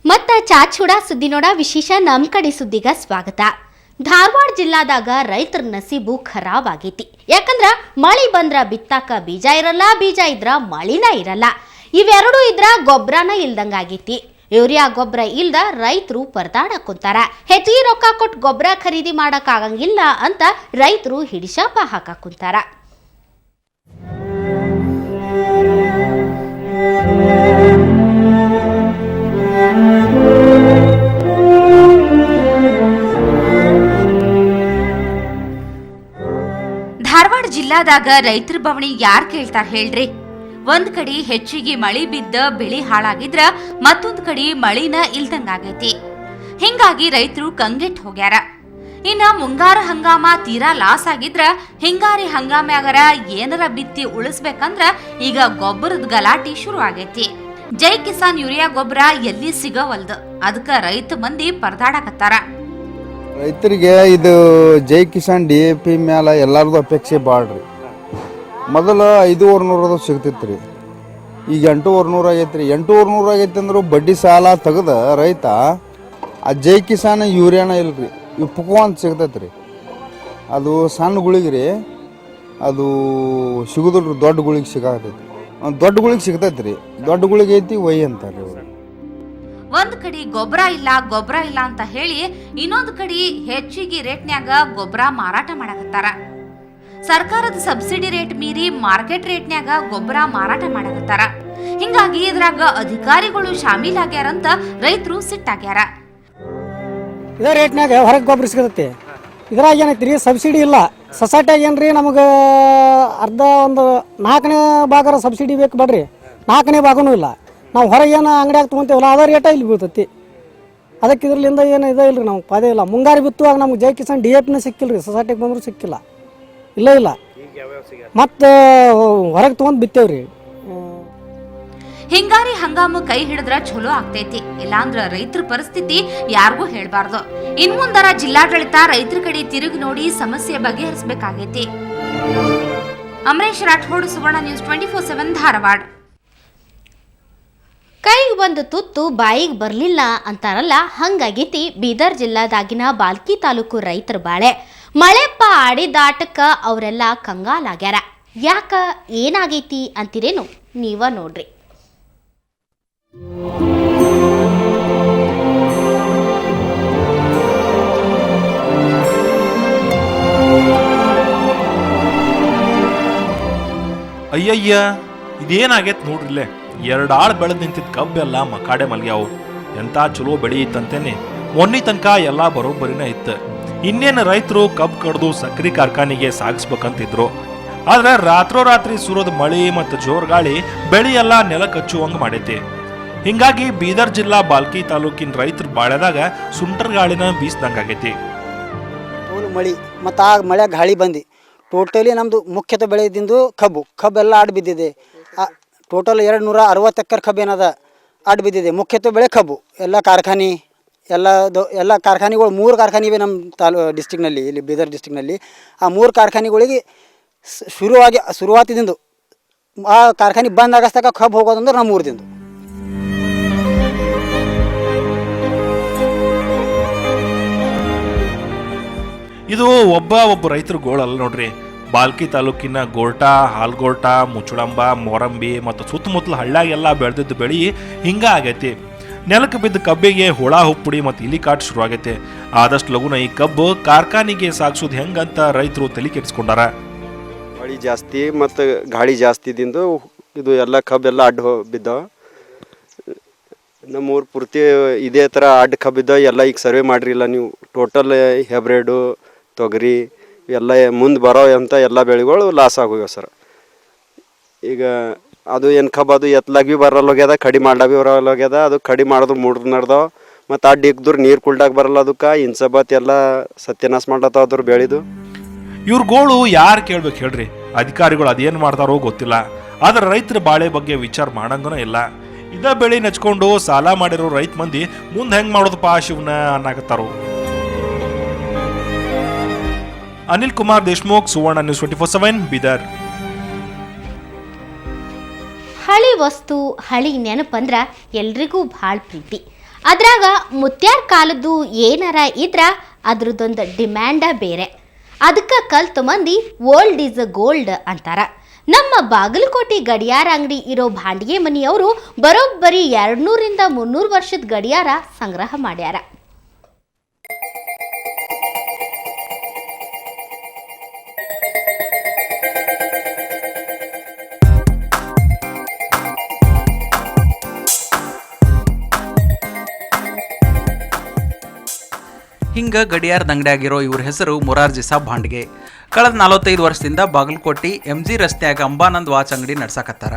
ಮತ್ತ ಚಾಚೂಡ ಸುದ್ದಿ ನೋಡ ವಿಶೇಷ ನಮ್ ಕಡೆ ಸುದ್ದಿಗ ಸ್ವಾಗತ. ಧಾರವಾಡ ಜಿಲ್ಲಾದಾಗ ರೈತರ ನಸೀಬು ಖರಾಬ್ ಆಗೈತಿ. ಯಾಕಂದ್ರ ಮಳಿ ಬಂದ್ರ ಬಿತ್ತಾಕ ಬೀಜ ಇರಲ್ಲ, ಬೀಜ ಇದ್ರ ಮಳಿನ ಇರಲ್ಲ. ಇವೆರಡೂ ಇದ್ರ ಗೊಬ್ಬರನ ಇಲ್ದಂಗ ಆಗೈತಿ. ಯೂರಿಯಾ ಗೊಬ್ಬರ ಇಲ್ದ ರೈತರು ಪರದಾಡಕ್ ಕುಂತಾರ. ಹೆಚ್ಚಿಗೆ ರೊಕ್ಕ ಕೊಟ್ಟು ಗೊಬ್ಬರ ಖರೀದಿ ಮಾಡಕ್ ಆಗಂಗಿಲ್ಲ ಅಂತ ರೈತರು ಹಿಡಿಶಾಪ ಹಾಕಕ್ ಕುಂತಾರ. ಧಾರವಾಡ ಜಿಲ್ಲಾದಾಗ ರೈತರ ಬವಣಿ ಯಾರ್ ಕೇಳ್ತಾರ ಹೇಳ್ರಿ? ಒಂದ್ ಕಡೆ ಹೆಚ್ಚಿಗೆ ಮಳಿ ಬಿದ್ದ ಬೆಳಿ ಹಾಳಾಗಿದ್ರ ಮತ್ತೊಂದ್ ಕಡೆ ಮಳಿನ ಇಲ್ದಂಗಾಗೈತಿ. ಹಿಂಗಾಗಿ ರೈತರು ಕಂಗೆಟ್ ಹೋಗ್ಯಾರ. ಇನ್ನ ಮುಂಗಾರ ಹಂಗಾಮ ತೀರಾ ಲಾಸ್ ಆಗಿದ್ರ ಹಿಂಗಾರಿ ಹಂಗಾಮ್ಯಾಗರ ಏನರ ಬಿತ್ತಿ ಉಳಿಸ್ಬೇಕಂದ್ರ ಈಗ ಗೊಬ್ಬರದ ಗಲಾಟಿ ಶುರು ಆಗೈತಿ. ಜೈ ಕಿಸಾನ್ ಯೂರಿಯಾ ಗೊಬ್ಬರ ಎಲ್ಲಿ ಸಿಗವಲ್ದು. ಅದಕ್ಕ ರೈತ ಮಂದಿ ಪರದಾಡಕತ್ತಾರ. ರೈತರಿಗೆ ಇದು ಜೈ ಕಿಸಾನ್ DAP ಮೇಲೆ ಎಲ್ಲರದು ಅಪೇಕ್ಷೆ ಭಾಳ್ರಿ. ಮೊದಲು 5,400 ಸಿಗ್ತಿತ್ತು ರೀ, ಈಗ 8,400 ಆಗೈತೆ ರೀ. 8,400 ಆಗೈತೆ ಅಂದ್ರು ಬಡ್ಡಿ ಸಾಲ ತೆಗೆದ ರೈತ ಆ ಜೈ ಕಿಸಾನ್ ಯೂರಿಯಾನ ಇಲ್ರಿ, ಇವು ಪುಕೋ ಅಂತ ಸಿಗ್ತೈತೆ ರೀ. ಅದು ಸಣ್ಣ ಗುಳಿಗೆ ರೀ, ಅದು ಸಿಗುದಿಲ್ರಿ, ದೊಡ್ಡ ಗುಳಿಗೆ ಸಿಗತೈತಿ. ದೊಡ್ಡ ಗುಳಿಗೆ ಸಿಗ್ತೈತೆ ರೀ, ದೊಡ್ಡ ಗುಳಿಗೆ ಐತಿ ಒಯ್ ಅಂತಾರೆ ಇವರು. ಒಂದ್ ಕಡೆ ಗೊಬ್ಬರ ಇಲ್ಲ ಅಂತ ಹೇಳಿ ಇನ್ನೊಂದ್ ಕಡೆ ಹೆಚ್ಚಿಗೆ ರೇಟ್ನ್ಯಾಗ ಗೊಬ್ಬರ ಮಾರಾಟ ಮಾಡಕತ್ತಾರ. ಸರ್ಕಾರದ ಸಬ್ಸಿಡಿ ರೇಟ್ ಮೀರಿ ಮಾರ್ಕೆಟ್ ರೇಟ್ನ್ಯಾಗ ಗೊಬ್ಬರ ಮಾರಾಟ ಮಾಡಕತ್ತಾರ. ಹಿಂಗಾಗಿ ಇದ್ರಾಗ ಅಧಿಕಾರಿಗಳು ಶಾಮೀಲಾಗ್ಯಾರಂತ ರೈತರು ಸಿಟ್ಟಾಗ್ಯಾರ. ಇದೇ ರೇಟ್ನ್ಯಾಗ ಹೊರಗೆ ಗೊಬ್ಬರ ಸಿಗತ್ತೆ. ಇದ್ರಾಗ ಏನೈತಿ ರೀ, ಸಬ್ಸಿಡಿ ಇಲ್ಲ. ಸೊಸೈಟಿಯಾಗ ಏನ್ರಿ ನಮಗೆ ಅರ್ಧ ಒಂದು 4ನೇ ಭಾಗರ ಸಬ್ಸಿಡಿ ಬೇಕು ಬಡ್ರಿ, 4ನೇ ಭಾಗನೂ ಇಲ್ಲ. ನಾವು ಹೊರಗೆ ಏನು ಅಂಗಡಿಯಾಗ ತೊಗೊಂತೀವಲ್ಲ ಅದ ರೇಟ ಇಲ್ಲಿ ಬೀಳ್ತೈತಿ. ಅದಕ್ಕೆ ಇದ್ರಲಿಂದ ಏನು ಇದೇ ಇಲ್ಲರಿ, ನಮ್ಗೆ ಪದೇ ಇಲ್ಲ. ಮುಂಗಾರು ಬಿತ್ತುವಾಗ ನಮ್ಗೆ ಜೈ ಕಿಸಾನ್ DAPನ ಸಿಕ್ಕಿಲ್ಲ ರೀ, ಸೊಸೈಟಿಗೆ ಬಂದರೂ ಸಿಕ್ಕಿಲ್ಲ, ಇಲ್ಲ. ಮತ್ತು ಹೊರಗೆ ತೊಗೊಂಡು ಬಿತ್ತೇವ್ರಿ. ಹಿಂಗಾರಿ ಹಂಗಾಮು ಕೈ ಹಿಡಿದ್ರ ಚಲೋ ಆಗ್ತೈತಿ, ಇಲ್ಲಾಂದ್ರ ರೈತರ ಪರಿಸ್ಥಿತಿ ಯಾರಿಗೂ ಹೇಳ್ಬಾರ್ದು. ಇನ್ ಮುಂದರ ಜಿಲ್ಲಾಡಳಿತ ರೈತರ ಕಡೆ ತಿರುಗಿ ನೋಡಿ ಸಮಸ್ಯೆ ಬಗೆಹರಿಸಬೇಕಾಗೈತಿ. ಅಮರೇಶ್ ರಾಠೋಡ್, ಸುವರ್ಣ ನ್ಯೂಸ್ 24/7 ಧಾರವಾಡ. ಕೈಗೆ ಒಂದು ತುತ್ತು ಬಾಯಿಗೆ ಬರಲಿಲ್ಲ ಅಂತಾರಲ್ಲ, ಹಂಗಾಗೈತಿ ಬೀದರ್ ಜಿಲ್ಲಾದಾಗಿನ ಬಾಲ್ಕಿ ತಾಲೂಕು ರೈತರ ಬಾಳೆ. ಮಳೆಪ್ಪ ಆಡಿದಾಟಕ್ಕ ಅವರೆಲ್ಲ ಕಂಗಾಲಾಗ್ಯಾರ. ಯಾಕ ಏನಾಗೈತಿ ಅಂತೀರೇನು? ನೀವ ನೋಡ್ರಿ. ಅಯ್ಯಯ್ಯ, ಇದೇನಾಗೈತ್ ನೋಡ್ರಿಲ್ಲೇ. 2 ಆಳು ಬೆಳೆದ್ ನಿಂತಿದ್ ಕಬ್ಬೆಲ್ಲ ಮಕಾಡೆ ಮಲ್ಗ್ಯಾವು. ಎಂತ ಚಲೋ ಬೆಳಿ ಇತ್ತಂತೇನೆ. ಮೊನ್ನೆ ತನಕ ಎಲ್ಲ ಬರೋಬ್ಬರಿನ ಇತ್ತು. ಇನ್ನೇನು ರೈತರು ಕಬ್ಬು ಕಡ್ದು ಸಕ್ರಿ ಕಾರ್ಖಾನೆಗೆ ಸಾಗಿಸ್ಬೇಕಂತಿದ್ರು. ಆದ್ರೆ ರಾತ್ರೋರಾತ್ರಿ ಸುರೋದ್ ಮಳಿ ಮತ್ತು ಜೋರ್ ಗಾಳಿ ಬೆಳಿ ಎಲ್ಲ ನೆಲ ಕಚ್ಚುವಂಗ ಮಾಡೈತಿ. ಹಿಂಗಾಗಿ ಬೀದರ್ ಜಿಲ್ಲಾ ಬಾಲ್ಕಿ ತಾಲೂಕಿನ ರೈತರ ಬಾಳೆದಾಗ ಸುಂಟರ್ ಗಾಳಿನ ಬೀಸ್ದಂಗಾಗೈತಿ. ಮಳಿ ಮತ್ತು ಆ ಮಳೆ ಗಾಳಿ ಬಂದು ಟೋಟಲಿ ನಮ್ಮದು ಮುಖ್ಯತ ಬೆಳೆದಿಂದು ಕಬ್ಬೆಲ್ಲ ಆಡ್ ಬಿದ್ದಿದೆ. ಟೋಟಲ್ 260 ಎಕರೆ ಕಬ್ಬು ಏನದ ಆಡ್ ಬಿದ್ದಿದೆ. ಮುಖ್ಯತ್ವ ಬೆಳೆ ಕಬ್ಬು. ಎಲ್ಲ ಕಾರ್ಖಾನೆ ಎಲ್ಲ ಕಾರ್ಖಾನೆಗಳು 3 ಕಾರ್ಖಾನೆ ಇವೆ ನಮ್ಮ ಡಿಸ್ಟಿಕ್ನಲ್ಲಿ, ಇಲ್ಲಿ ಬೀದರ್ ಡಿಸ್ಟಿಕ್ನಲ್ಲಿ. ಆ 3 ಕಾರ್ಖಾನೆಗಳಿಗೆ ಶುರುವಾತಿದಿಂದ ಆ ಕಾರ್ಖಾನೆ ಬಂದ್ ಆಗಸ್ತಕ ಕಬ್ಬು ಹೋಗೋದಂದ್ರೆ ನಮ್ಮ ಊರದಿಂದ. ಇದು ಒಬ್ಬ ರೈತರ ಗೋಳಲ್ಲ ನೋಡ್ರಿ. ಬಾಲ್ಕಿ ತಾಲೂಕಿನ ಗೋರ್ಟಾ, ಹಾಲ್ಗೋರ್ಟಾ, ಮುಚ್ಚುಳಂಬ, ಮೊರಂಬಿ ಮತ್ತು ಸುತ್ತಮುತ್ತಲ ಹಳ್ಳ್ಯಾಗೆಲ್ಲ ಬೆಳೆದಿದ್ದು ಬೆಳಿ ಹಿಂಗ ಆಗೈತಿ. ನೆಲಕ್ಕೆ ಬಿದ್ದ ಕಬ್ಬಿಗೆ ಹುಳ ಹುಪ್ಪುಡಿ ಮತ್ತು ಇಲಿ ಕಾಟ್ ಶುರು ಆಗೈತೆ. ಆದಷ್ಟು ಲಗುನ ಈ ಕಬ್ಬು ಕಾರ್ಖಾನೆಗೆ ಸಾಗಿಸೋದು ಹೆಂಗಂತ ರೈತರು ತಲೆ ಕೆಡಿಸ್ಕೊಂಡಾರ. ಮಳಿ ಜಾಸ್ತಿ ಮತ್ತು ಗಾಳಿ ಜಾಸ್ತಿದಿಂದ ಇದು ಎಲ್ಲ ಕಬ್ಬೆಲ್ಲ ಅಡ್ಡ ಬಿದ್ದಾವ. ನಮ್ಮೂರು ಪೂರ್ತಿ ಇದೇ ಥರ ಅಡ್ಡ ಕಬ್ಬಿದ್ದಾವ. ಎಲ್ಲ ಈಗ ಸರ್ವೆ ಮಾಡಿರಿಲ್ಲ ನೀವು. ಟೋಟಲ್ ಹೆಬ್ರೇಡು, ತೊಗರಿ ಎಲ್ಲ ಮುಂದೆ ಬರೋ ಅಂತ ಎಲ್ಲ ಬೆಳೆಗಳು ಲಾಸ್ ಆಗೋಗ್ಯಾವ ಸರ್. ಈಗ ಅದು ಏನು ಕಬ್ಬು ಅದು ಎತ್ತಲಾಗ ಭೀ ಬರಲ್ಲ ಹೋಗ್ಯದ, ಕಡಿ ಮಾಡ್ಲಾಗ ಭೀ ಬರಲ್ಲ ಹೋಗ್ಯದ. ಅದು ಕಡಿ ಮಾಡೋದು ಮೂಡ್ದು ನಡ್ದಾವ. ಮತ್ತು ಅಡ್ಡ ಇಕ್ದ್ರು ನೀರು ಕುಲ್ಡಾಗ ಬರಲ್ಲ. ಅದಕ್ಕೆ ಇನ್ಸಬತ್ ಎಲ್ಲ ಸತ್ಯನಾಶ ಮಾಡ್ಲತ್ತಾವ ಅದ್ರ ಬೆಳೆದು. ಇವ್ರ ಗೋಳು ಯಾರು ಕೇಳ್ಬೇಕು ಹೇಳ್ರಿ? ಅಧಿಕಾರಿಗಳು ಅದೇನು ಮಾಡ್ತಾರೋ ಗೊತ್ತಿಲ್ಲ. ಆದ್ರೆ ರೈತರ ಬಾಳೆ ಬಗ್ಗೆ ವಿಚಾರ ಮಾಡಂಗನ ಇಲ್ಲ. ಇದ ಬೆಳೆ ನೆಚ್ಕೊಂಡು ಸಾಲ ಮಾಡಿರೋ ರೈತ ಮಂದಿ ಮುಂದೆ ಹೆಂಗ್ ಮಾಡೋದಪ್ಪ ಶಿವನ ಅನ್ನಾಗತ್ತಾರೋ. ಅನಿಲ್ ಕುಮಾರ್ ದೇಶ್ಮುಖ್, ಸುವರ್ಣ ನ್ಯೂಸ್ 24/7 ಬೀದರ್. ಹಳಿ ವಸ್ತು ಹಳಿ ನೆನಪಂದ್ರ ಎಲ್ರಿಗೂ ಭಾಳ ಪ್ರೀತಿ. ಅದ್ರಾಗ ಮುತ್ಯಾರ ಕಾಲದ್ದು ಏನಾರ ಇದ್ರ ಅದ್ರದ್ದೊಂದು ಡಿಮ್ಯಾಂಡ ಬೇರೆ. ಅದಕ್ಕೆ ಕಲ್ತು ಮಂದಿ ಓಲ್ಡ್ ಈಸ್ ಗೋಲ್ಡ್ ಅಂತಾರ. ನಮ್ಮ ಬಾಗಲಕೋಟೆ ಗಡಿಯಾರ ಅಂಗಡಿ ಇರೋ ಭಾಂಡಿಗೆ ಮನಿಯವರು ಬರೋಬ್ಬರಿ 200ರಿಂದ 300 ವರ್ಷದ ಗಡಿಯಾರ ಸಂಗ್ರಹ ಮಾಡ್ಯಾರ. ಹಿಂಗೆ ಗಡಿಯಾರದ ಅಂಗಡಿಯಾಗಿರೋ ಇವ್ರ ಹೆಸರು ಮೊರಾರ್ಜಿ ಸಾಬ್ ಭಾಂಡ್ಗೆ. ಕಳೆದ 45 ವರ್ಷದಿಂದ ಬಾಗಲಕೋಟೆ MG ರಸ್ತೆಯಾಗ ಅಂಬಾನಂದ್ ವಾಚ್ ಅಂಗಡಿ ನಡ್ಸಾಕತ್ತಾರ.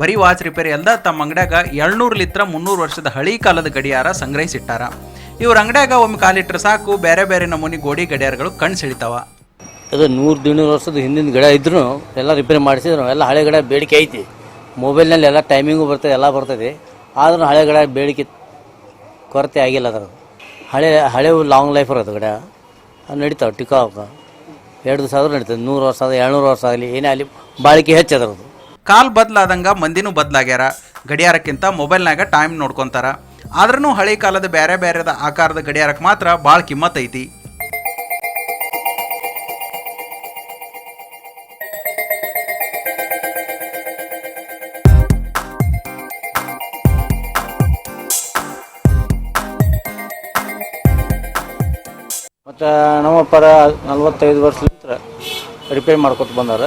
ಬರೀ ವಾಚ್ ರಿಪೇರಿ ಅಲ್ದ ತಮ್ಮ ಅಂಗಡ್ಯಾಗ 700 ಲಿತ್ರ 300 ವರ್ಷದ ಹಳಿ ಕಾಲದ ಗಡಿಯಾರ ಸಂಗ್ರಹಿಸಿಟ್ಟಾರ. ಇವ್ರ ಅಂಗಡ್ಯಾಗ ಒಮ್ಮೆ ಕಾಲಿಟ್ರೆ ಸಾಕು ಬೇರೆ ಬೇರೆ ನಮೂನಿ ಗೋಡಿ ಗಡಿಯಾರಗಳು ಕಣ್ ಸೆಳಿತಾವ. ಅದು 100-200 ವರ್ಷದ ಹಿಂದಿನ ಗಡ ಇದ್ರೂ ಎಲ್ಲ ರಿಪೇರಿ ಮಾಡಿಸಿದ್ರು. ಎಲ್ಲ ಹಳೆ ಗಡ ಬೇಡಿಕೆ ಐತಿ. ಮೊಬೈಲ್ನಲ್ಲಿ ಎಲ್ಲ ಟೈಮಿಂಗು ಬರ್ತದೆ, ಎಲ್ಲ ಬರ್ತದೆ. ಆದ್ರೂ ಹಳೆ ಗಡ ಬೇಡಿಕೆ ಕೊರತೆ ಆಗಿಲ್ಲ. ಅದರ ಹಳೆವು ಲಾಂಗ್ ಲೈಫ್ ಇರೋದು ಗಡ ನಡೀತಾವೆ. ಟಿಕಾವ 2 ದಿವಸ ಆದ್ರೂ ನಡೀತದೆ. 100 ವರ್ಷ ಆದ 200 ವರ್ಷ ಆಗಲಿ ಏನೇ ಆಗಲಿ ಬಾಳಿಕೆ ಹೆಚ್ಚು ಅದರದು. ಕಾಲ್ ಬದಲಾದಂಗ ಮಂದಿನೂ ಬದಲಾಗ್ಯಾರ. ಗಡಿಯಾರಕ್ಕಿಂತ ಮೊಬೈಲ್ನಾಗ ಟೈಮ್ ನೋಡ್ಕೊತಾರ. ಆದ್ರೂ ಹಳೆ ಕಾಲದ ಬೇರೆ ಬೇರೆದ ಆಕಾರದ ಗಡಿಯಾರಕ್ಕೆ ಮಾತ್ರ ಭಾಳ ಕಿಮ್ಮತ್ ಐತಿ. ಮತ್ತು ನಮ್ಮಪ್ಪರ 45 ವರ್ಷಲಿಂದ ರಿಪೇರಿ ಮಾಡ್ಕೊತ ಬಂದಾರ.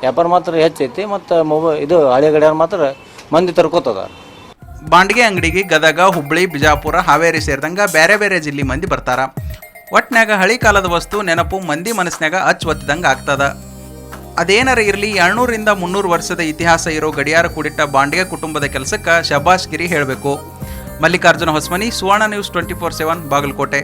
ವ್ಯಾಪಾರ ಮಾತ್ರ ಹೆಚ್ಚೈತಿ. ಮತ್ತು ಇದು ಹಳೆ ಗಡಿಯಾರ ಮಾತ್ರ ಮಂದಿ ತರ್ಕೋತದ. ಬಾಂಡ್ಗೆ ಅಂಗಡಿಗೆ ಗದಗ, ಹುಬ್ಬಳ್ಳಿ, ಬಿಜಾಪುರ, ಹಾವೇರಿ ಸೇರಿದಂಗೆ ಬೇರೆ ಬೇರೆ ಜಿಲ್ಲೆ ಮಂದಿ ಬರ್ತಾರ. ಒಟ್ನ್ಯಾಗ ಹಳಿ ಕಾಲದ ವಸ್ತು ನೆನಪು ಮಂದಿ ಮನಸ್ಸಿನಾಗ ಒತ್ತಿದಂಗೆ ಆಗ್ತದ. ಅದೇನಾರ ಇರಲಿ 200ರಿಂದ 300 ವರ್ಷದ ಇತಿಹಾಸ ಇರೋ ಗಡಿಯಾರ ಕೂಡಿಟ್ಟ ಬಾಂಡ್ಗೆ ಕುಟುಂಬದ ಕೆಲಸಕ್ಕೆ ಶಬಾಷ್ಗಿರಿ ಹೇಳಬೇಕು. ಮಲ್ಲಿಕಾರ್ಜುನ ಹೊಸಮನಿ, ಸುವರ್ಣ ನ್ಯೂಸ್ 24/7 ಬಾಗಲಕೋಟೆ.